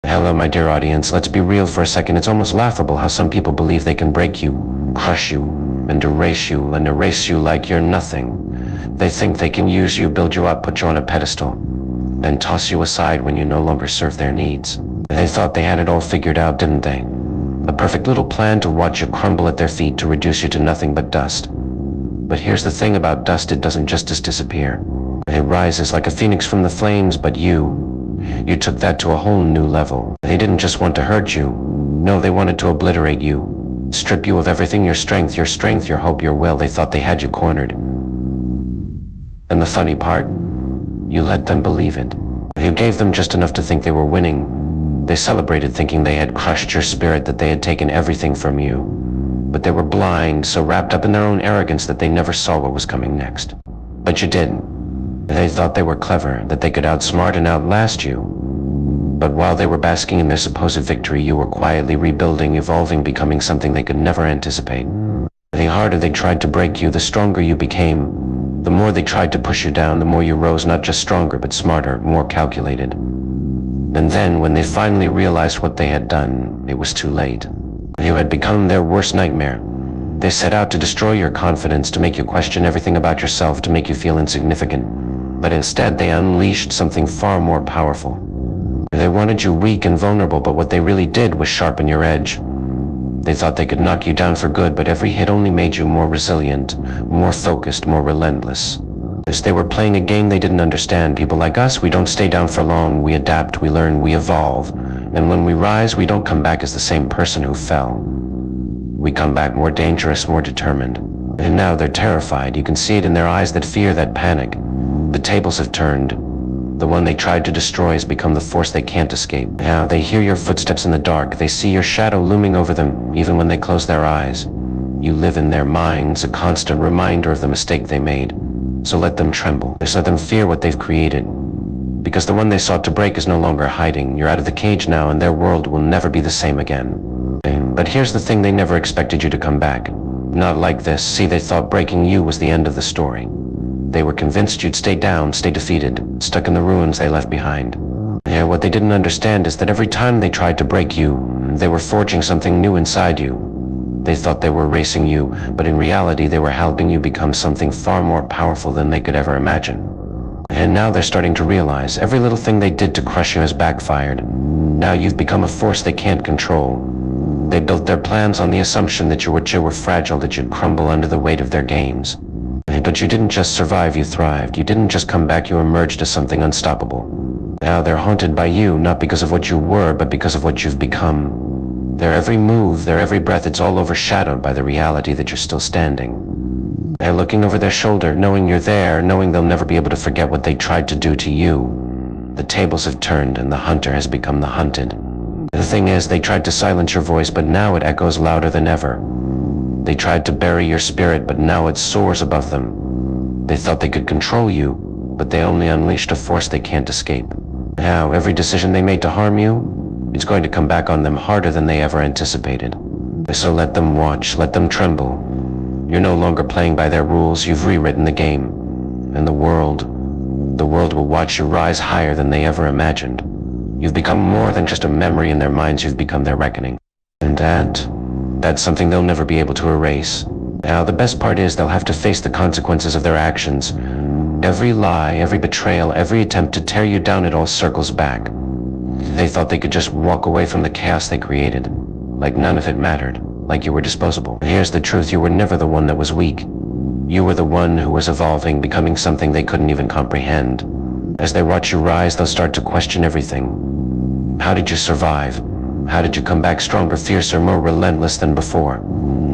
Hello, my dear audience. Let's be real for a second. It's almost laughable how some people believe they can break you, crush you, and erase you like you're nothing. They think they can use you, build you up, put you on a pedestal, then toss you aside when you no longer serve their needs. They thought they had it all figured out, didn't they? A perfect little plan to watch you crumble at their feet, to reduce you to nothing but dust. But here's the thing about dust: it doesn't just disappear. It rises like a phoenix from the flames, but you took that to a whole new level. They didn't just want to hurt you. No, they wanted to obliterate you. Strip you of everything, your strength, your hope, your will. They thought they had you cornered. And the funny part, you let them believe it. You gave them just enough to think they were winning. They celebrated, thinking they had crushed your spirit, that they had taken everything from you. But they were blind, so wrapped up in their own arrogance that they never saw what was coming next. But you didn't. They thought they were clever, that they could outsmart and outlast you. But while they were basking in their supposed victory, you were quietly rebuilding, evolving, becoming something they could never anticipate. The harder they tried to break you, the stronger you became. The more they tried to push you down, the more you rose, not just stronger, but smarter, more calculated. And then, when they finally realized what they had done, it was too late. You had become their worst nightmare. They set out to destroy your confidence, to make you question everything about yourself, to make you feel insignificant. But instead, they unleashed something far more powerful. They wanted you weak and vulnerable, but what they really did was sharpen your edge. They thought they could knock you down for good, but every hit only made you more resilient, more focused, more relentless. As they were playing a game they didn't understand. People like us, we don't stay down for long. We adapt, we learn, we evolve. And when we rise, we don't come back as the same person who fell. We come back more dangerous, more determined. And now they're terrified. You can see it in their eyes, that fear, that panic. The tables have turned. The one they tried to destroy has become the force they can't escape. Now they hear your footsteps in the dark. They see your shadow looming over them, even when they close their eyes. You live in their minds, a constant reminder of the mistake they made. So let them tremble. Just let them fear what they've created. Because the one they sought to break is no longer hiding. You're out of the cage now, and their world will never be the same again. But here's the thing: they never expected you to come back. Not like this. See, they thought breaking you was the end of the story. They were convinced you'd stay down, stay defeated, stuck in the ruins they left behind. Yeah, what they didn't understand is that every time they tried to break you, they were forging something new inside you. They thought they were erasing you, but in reality they were helping you become something far more powerful than they could ever imagine. And now they're starting to realize every little thing they did to crush you has backfired. Now you've become a force they can't control. They built their plans on the assumption that you were fragile, that you'd crumble under the weight of their games. But you didn't just survive, you thrived. You didn't just come back, you emerged as something unstoppable. Now they're haunted by you, not because of what you were, but because of what you've become. Their every move, their every breath, it's all overshadowed by the reality that you're still standing. They're looking over their shoulder, knowing you're there, knowing they'll never be able to forget what they tried to do to you. The tables have turned, and the hunter has become the hunted. The thing is, they tried to silence your voice, but now it echoes louder than ever. They tried to bury your spirit, but now it soars above them. They thought they could control you, but they only unleashed a force they can't escape. Now, every decision they made to harm you, it's going to come back on them harder than they ever anticipated. So let them watch, let them tremble. You're no longer playing by their rules, you've rewritten the game. And the world will watch you rise higher than they ever imagined. You've become more than just a memory in their minds, you've become their reckoning. And that's something they'll never be able to erase. Now, the best part is they'll have to face the consequences of their actions. Every lie, every betrayal, every attempt to tear you down, it all circles back. They thought they could just walk away from the chaos they created, like none of it mattered, like you were disposable. Here's the truth: you were never the one that was weak. You were the one who was evolving, becoming something they couldn't even comprehend. As they watch you rise, they'll start to question everything. How did you survive? How did you come back stronger, fiercer, more relentless than before?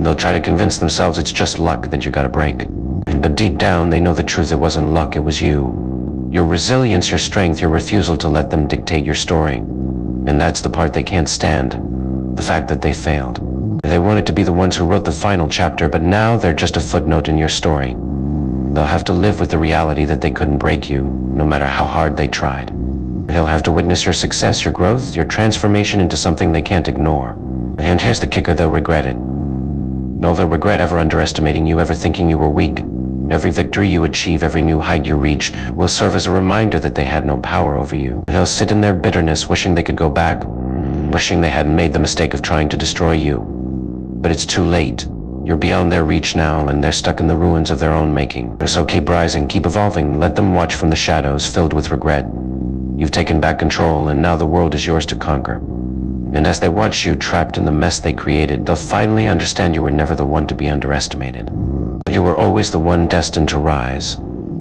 They'll try to convince themselves it's just luck that you got a break. But deep down, they know the truth: it wasn't luck, it was you. Your resilience, your strength, your refusal to let them dictate your story. And that's the part they can't stand. The fact that they failed. They wanted to be the ones who wrote the final chapter, but now they're just a footnote in your story. They'll have to live with the reality that they couldn't break you, no matter how hard they tried. They'll have to witness your success, your growth, your transformation into something they can't ignore. And here's the kicker: they'll regret it. No, they'll regret ever underestimating you, ever thinking you were weak. Every victory you achieve, every new height you reach, will serve as a reminder that they had no power over you. They'll sit in their bitterness, wishing they could go back, wishing they hadn't made the mistake of trying to destroy you. But it's too late. You're beyond their reach now, and they're stuck in the ruins of their own making. So keep rising, keep evolving, let them watch from the shadows, filled with regret. You've taken back control, and now the world is yours to conquer. And as they watch you trapped in the mess they created, they'll finally understand you were never the one to be underestimated. You were always the one destined to rise.